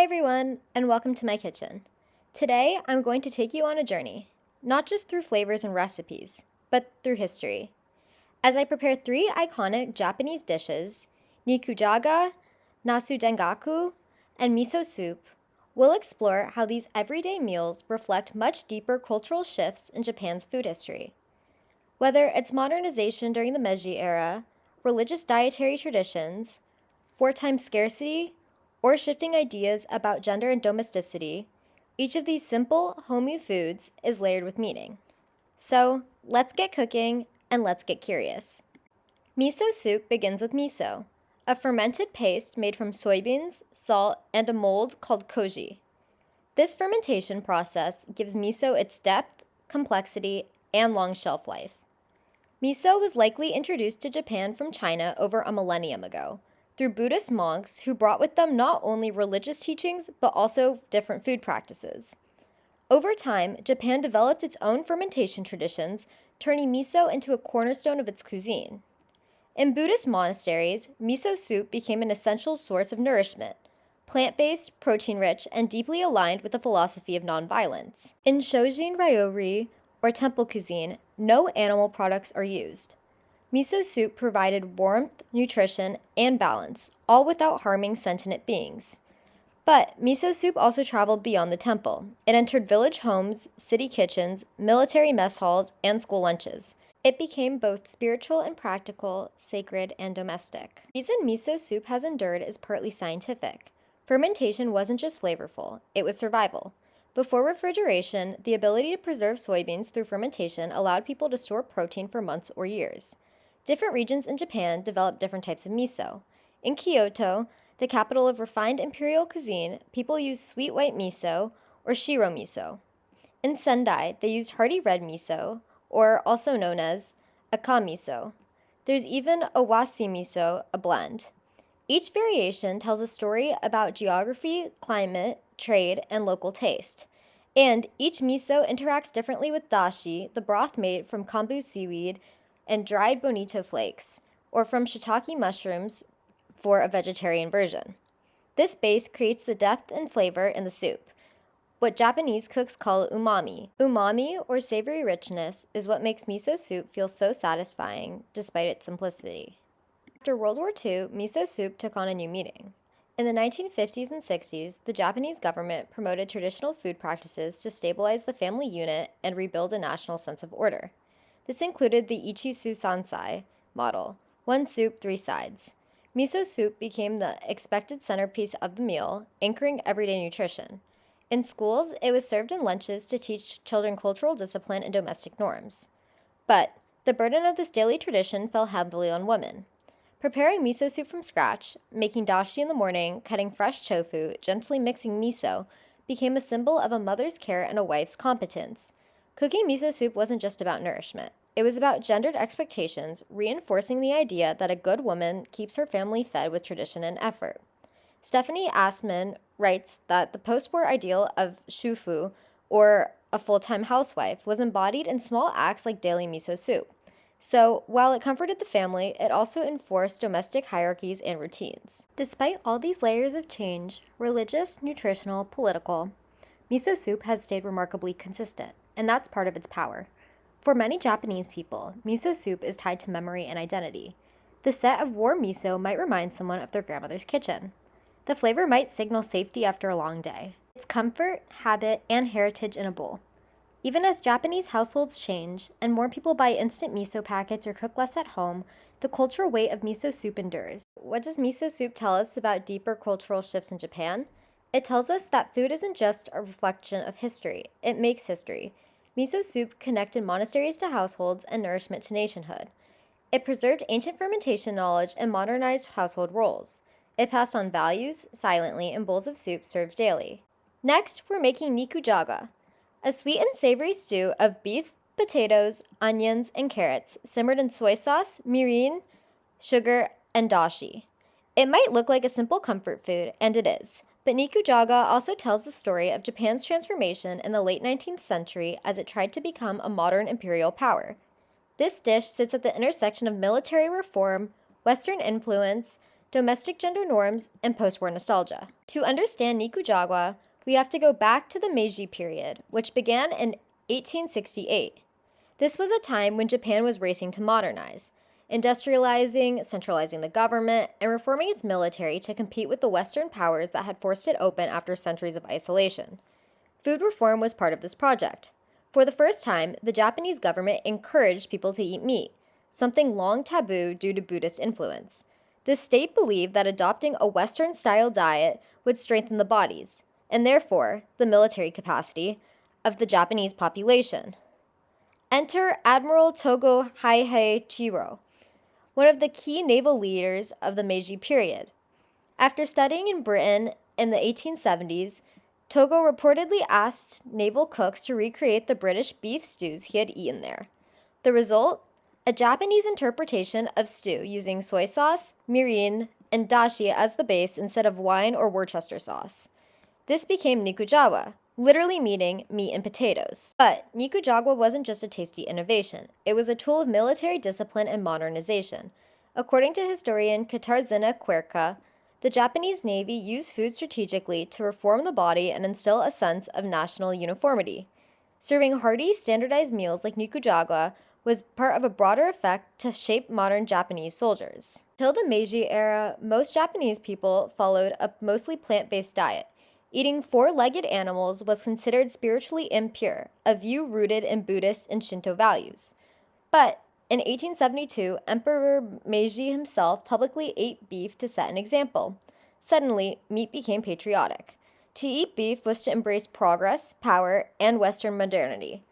everyone, and welcome to my kitchen. Today, I'm going to take you on a journey, not just through flavors and recipes, but through history. As I prepare three iconic Japanese dishes, nikujaga, nasu dengaku, and miso soup, we'll explore how these everyday meals reflect much deeper cultural shifts in Japan's food history. Whether it's modernization during the Meiji era, religious dietary traditions, wartime scarcity, or shifting ideas about gender and domesticity, each of these simple, homey foods is layered with meaning. So, let's get cooking and let's get curious. Miso soup begins with miso, a fermented paste made from soybeans, salt, and a mold called koji. This fermentation process gives miso its depth, complexity, and long shelf life. Miso was likely introduced to Japan from China over a millennium ago, through Buddhist monks who brought with them not only religious teachings, but also different food practices. Over time, Japan developed its own fermentation traditions, turning miso into a cornerstone of its cuisine. In Buddhist monasteries, miso soup became an essential source of nourishment, plant-based, protein-rich, and deeply aligned with the philosophy of nonviolence. In Shojin Ryori, or temple cuisine, no animal products are used. Miso soup provided warmth, nutrition, and balance, all without harming sentient beings. But miso soup also traveled beyond the temple. It entered village homes, city kitchens, military mess halls, and school lunches. It became both spiritual and practical, sacred and domestic. The reason miso soup has endured is partly scientific. Fermentation wasn't just flavorful, it was survival. Before refrigeration, the ability to preserve soybeans through fermentation allowed people to store protein for months or years. Different regions in Japan developed different types of miso. In Kyoto, the capital of refined imperial cuisine, people used sweet white miso, or shiro miso. In Sendai, they used hearty red miso, or also known as aka miso. There's even a wasi miso, a blend. Each variation tells a story about geography, climate, trade, and local taste. And each miso interacts differently with dashi, the broth made from kombu seaweed, and dried bonito flakes, or from shiitake mushrooms for a vegetarian version. This base creates the depth and flavor in the soup, what Japanese cooks call umami. Umami, or savory richness, is what makes miso soup feel so satisfying despite its simplicity. After World War II, miso soup took on a new meaning. In the 1950s and 60s, the Japanese government promoted traditional food practices to stabilize the family unit and rebuild a national sense of order. This included the Ichisu Sansai model, one soup, three sides. Miso soup became the expected centerpiece of the meal, anchoring everyday nutrition. In schools, it was served in lunches to teach children cultural discipline and domestic norms. But the burden of this daily tradition fell heavily on women. Preparing miso soup from scratch, making dashi in the morning, cutting fresh tofu, gently mixing miso, became a symbol of a mother's care and a wife's competence. Cooking miso soup wasn't just about nourishment. It was about gendered expectations, reinforcing the idea that a good woman keeps her family fed with tradition and effort. Stephanie Assman writes that the post-war ideal of shufu, or a full-time housewife, was embodied in small acts like daily miso soup. So, while it comforted the family, it also enforced domestic hierarchies and routines. Despite all these layers of change, religious, nutritional, political, miso soup has stayed remarkably consistent, and that's part of its power. For many Japanese people, miso soup is tied to memory and identity. The scent of warm miso might remind someone of their grandmother's kitchen. The flavor might signal safety after a long day. It's comfort, habit, and heritage in a bowl. Even as Japanese households change and more people buy instant miso packets or cook less at home, the cultural weight of miso soup endures. What does miso soup tell us about deeper cultural shifts in Japan? It tells us that food isn't just a reflection of history, it makes history. Miso soup connected monasteries to households and nourishment to nationhood. It preserved ancient fermentation knowledge and modernized household roles. It passed on values silently in bowls of soup served daily. Next, we're making nikujaga, a sweet and savory stew of beef, potatoes, onions, and carrots simmered in soy sauce, mirin, sugar, and dashi. It might look like a simple comfort food, and it is, but nikujaga also tells the story of Japan's transformation in the late 19th century as it tried to become a modern imperial power. This dish sits at the intersection of military reform, Western influence, domestic gender norms, and post-war nostalgia. To understand Nikujawa, we have to go back to the Meiji period, which began in 1868. This was a time when Japan was racing to modernize, industrializing, centralizing the government, and reforming its military to compete with the Western powers that had forced it open after centuries of isolation. Food reform was part of this project. For the first time, the Japanese government encouraged people to eat meat, something long taboo due to Buddhist influence. The state believed that adopting a Western-style diet would strengthen the bodies, and therefore the military capacity, of the Japanese population. Enter Admiral Togo Chiro, one of the key naval leaders of the Meiji period. After studying in Britain in the 1870s, Togo reportedly asked naval cooks to recreate the British beef stews he had eaten there. The result? A Japanese interpretation of stew using soy sauce, mirin, and dashi as the base instead of wine or Worcester sauce. This became Nikujawa, literally meaning meat and potatoes. But Nikujawa wasn't just a tasty innovation. It was a tool of military discipline and modernization. According to historian Katarzyna Querka, the Japanese Navy used food strategically to reform the body and instill a sense of national uniformity. Serving hearty, standardized meals like Nikujawa was part of a broader effect to shape modern Japanese soldiers. Until the Meiji era, most Japanese people followed a mostly plant-based diet. Eating four-legged animals was considered spiritually impure, a view rooted in Buddhist and Shinto values. But in 1872, Emperor Meiji himself publicly ate beef to set an example. Suddenly, meat became patriotic. To eat beef was to embrace progress, power, and Western modernity.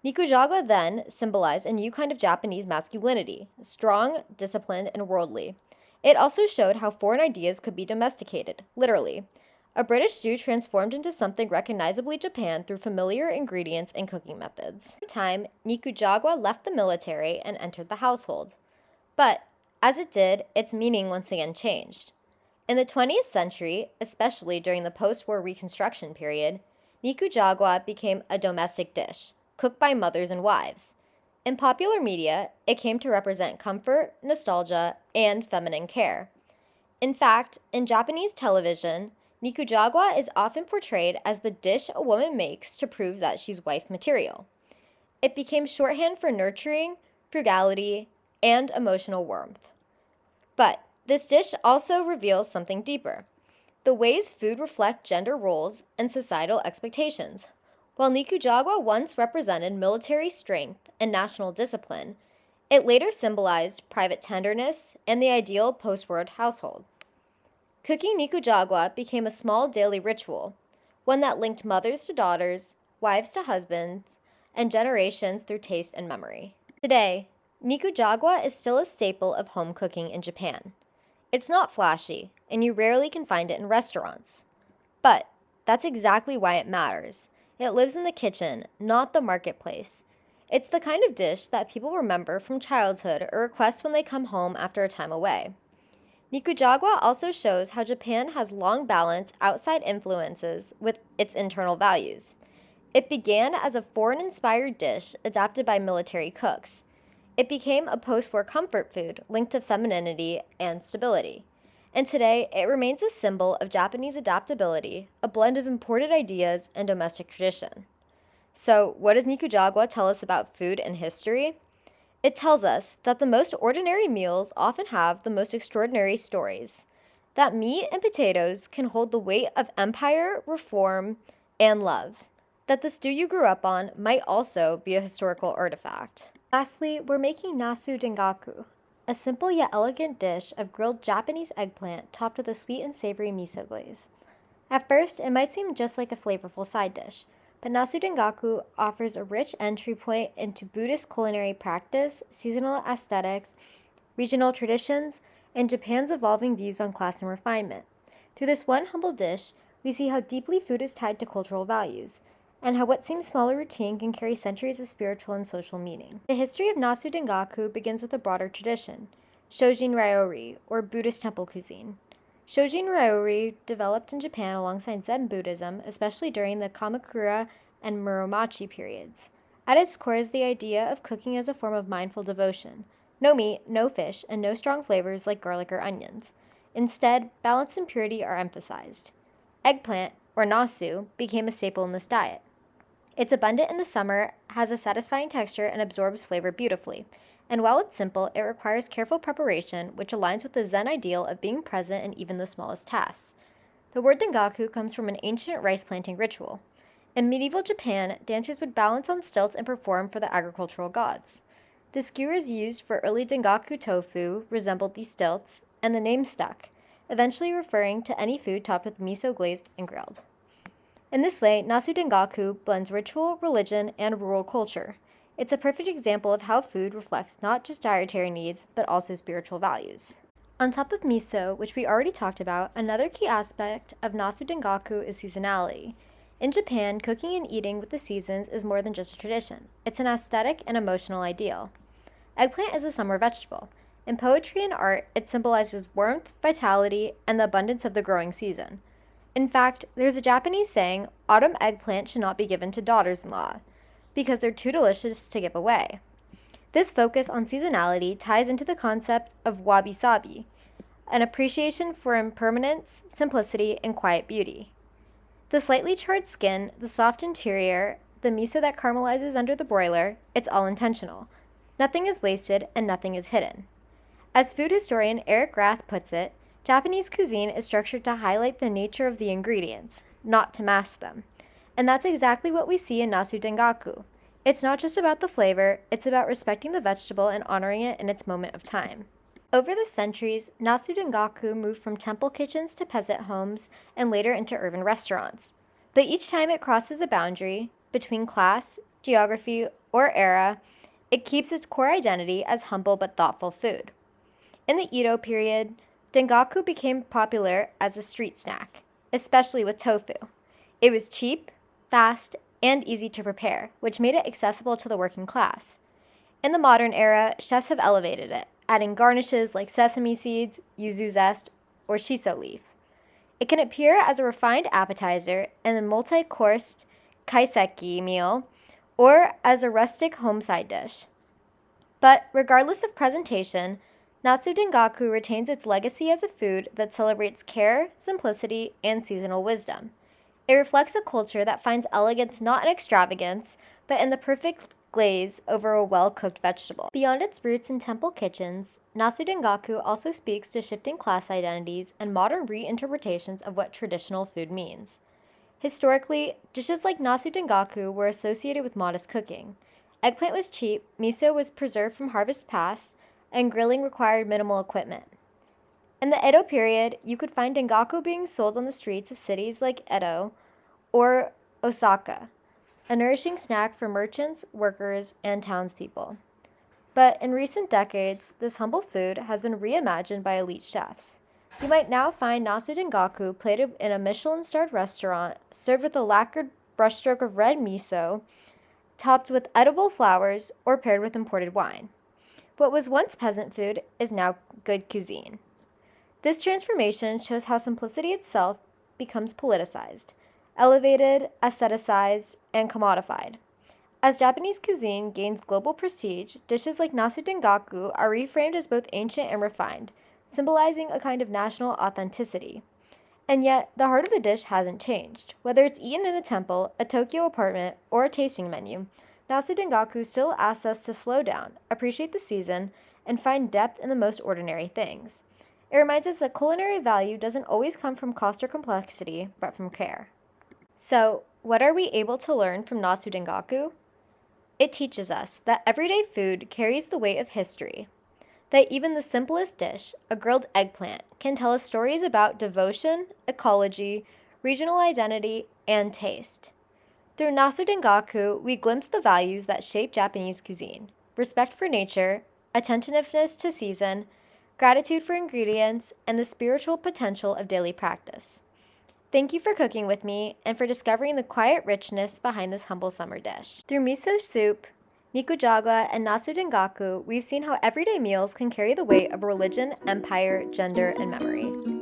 Nikujawa then symbolized a new kind of Japanese masculinity, strong, disciplined, and worldly. It also showed how foreign ideas could be domesticated, literally. A British stew transformed into something recognizably Japan through familiar ingredients and cooking methods. Over time, Nikujawa left the military and entered the household. But, as it did, its meaning once again changed. In the 20th century, especially during the post-war Reconstruction period, Nikujawa became a domestic dish, cooked by mothers and wives. In popular media, it came to represent comfort, nostalgia, and feminine care. In fact, in Japanese television, Nikujawa is often portrayed as the dish a woman makes to prove that she's wife material. It became shorthand for nurturing, frugality, and emotional warmth. But this dish also reveals something deeper: the ways food reflect gender roles and societal expectations. While Nikujawa once represented military strength and national discipline, it later symbolized private tenderness and the ideal post-war household. Cooking Nikujawa became a small daily ritual, one that linked mothers to daughters, wives to husbands, and generations through taste and memory. Today, Nikujawa is still a staple of home cooking in Japan. It's not flashy, and you rarely can find it in restaurants. But that's exactly why it matters. It lives in the kitchen, not the marketplace. It's the kind of dish that people remember from childhood or request when they come home after a time away. Nikujawa also shows how Japan has long balanced outside influences with its internal values. It began as a foreign-inspired dish adapted by military cooks. It became a post-war comfort food linked to femininity and stability. And today, it remains a symbol of Japanese adaptability, a blend of imported ideas and domestic tradition. So, what does Nikujawa tell us about food and history? It tells us that the most ordinary meals often have the most extraordinary stories, that meat and potatoes can hold the weight of empire, reform, and love, that the stew you grew up on might also be a historical artifact. Lastly, we're making nasu dengaku, a simple yet elegant dish of grilled Japanese eggplant topped with a sweet and savory miso glaze. At first, it might seem just like a flavorful side dish, but nasu dengaku offers a rich entry point into Buddhist culinary practice, seasonal aesthetics, regional traditions, and Japan's evolving views on class and refinement. Through this one humble dish, we see how deeply food is tied to cultural values, and how what seems small or routine can carry centuries of spiritual and social meaning. The history of nasu dengaku begins with a broader tradition, Shojin Ryori, or Buddhist temple cuisine. Shojin Ryori developed in Japan alongside Zen Buddhism, especially during the Kamakura and Muromachi periods. At its core is the idea of cooking as a form of mindful devotion. No meat, no fish, and no strong flavors like garlic or onions. Instead, balance and purity are emphasized. Eggplant, or nasu, became a staple in this diet. It's abundant in the summer, has a satisfying texture, and absorbs flavor beautifully. And while it's simple, it requires careful preparation, which aligns with the Zen ideal of being present in even the smallest tasks. The word dengaku comes from an ancient rice planting ritual. In medieval Japan, dancers would balance on stilts and perform for the agricultural gods. The skewers used for early dengaku tofu resembled these stilts, and the name stuck, eventually referring to any food topped with miso glazed and grilled. In this way, nasu dengaku blends ritual, religion, and rural culture. It's a perfect example of how food reflects not just dietary needs, but also spiritual values. On top of miso, which we already talked about, another key aspect of nasu dengaku is seasonality. In Japan, cooking and eating with the seasons is more than just a tradition. It's an aesthetic and emotional ideal. Eggplant is a summer vegetable. In poetry and art, it symbolizes warmth, vitality, and the abundance of the growing season. In fact, there's a Japanese saying, autumn eggplant should not be given to daughters-in-law, because they're too delicious to give away. This focus on seasonality ties into the concept of wabi-sabi, an appreciation for impermanence, simplicity, and quiet beauty. The slightly charred skin, the soft interior, the miso that caramelizes under the broiler, it's all intentional. Nothing is wasted and nothing is hidden. As food historian Eric Rath puts it, Japanese cuisine is structured to highlight the nature of the ingredients, not to mask them. And that's exactly what we see in nasu dengaku. It's not just about the flavor, it's about respecting the vegetable and honoring it in its moment of time. Over the centuries, nasu dengaku moved from temple kitchens to peasant homes and later into urban restaurants. But each time it crosses a boundary between class, geography, or era, it keeps its core identity as humble but thoughtful food. In the Edo period, dengaku became popular as a street snack, especially with tofu. It was cheap, fast, and easy to prepare, which made it accessible to the working class. In the modern era, chefs have elevated it, adding garnishes like sesame seeds, yuzu zest, or shiso leaf. It can appear as a refined appetizer in a multi-coursed kaiseki meal or as a rustic home side dish. But regardless of presentation, nasu dengaku retains its legacy as a food that celebrates care, simplicity, and seasonal wisdom. It reflects a culture that finds elegance not in extravagance, but in the perfect glaze over a well-cooked vegetable. Beyond its roots in temple kitchens, nasu dengaku also speaks to shifting class identities and modern reinterpretations of what traditional food means. Historically, dishes like nasu dengaku were associated with modest cooking. Eggplant was cheap, miso was preserved from harvest past, and grilling required minimal equipment. In the Edo period, you could find dengaku being sold on the streets of cities like Edo or Osaka, a nourishing snack for merchants, workers, and townspeople. But in recent decades, this humble food has been reimagined by elite chefs. You might now find nasu dengaku plated in a Michelin-starred restaurant, served with a lacquered brushstroke of red miso, topped with edible flowers, or paired with imported wine. What was once peasant food is now good cuisine. This transformation shows how simplicity itself becomes politicized, elevated, aestheticized, and commodified. As Japanese cuisine gains global prestige, dishes like nasu dengaku are reframed as both ancient and refined, symbolizing a kind of national authenticity. And yet, the heart of the dish hasn't changed. Whether it's eaten in a temple, a Tokyo apartment, or a tasting menu, nasu dengaku still asks us to slow down, appreciate the season, and find depth in the most ordinary things. It reminds us that culinary value doesn't always come from cost or complexity, but from care. So, what are we able to learn from nasu dengaku? It teaches us that everyday food carries the weight of history, that even the simplest dish, a grilled eggplant, can tell us stories about devotion, ecology, regional identity, and taste. Through nasu dengaku, we glimpse the values that shape Japanese cuisine: respect for nature, attentiveness to season, gratitude for ingredients, and the spiritual potential of daily practice. Thank you for cooking with me and for discovering the quiet richness behind this humble summer dish. Through miso soup, nikujaga, and nasu dengaku, we've seen how everyday meals can carry the weight of religion, empire, gender, and memory.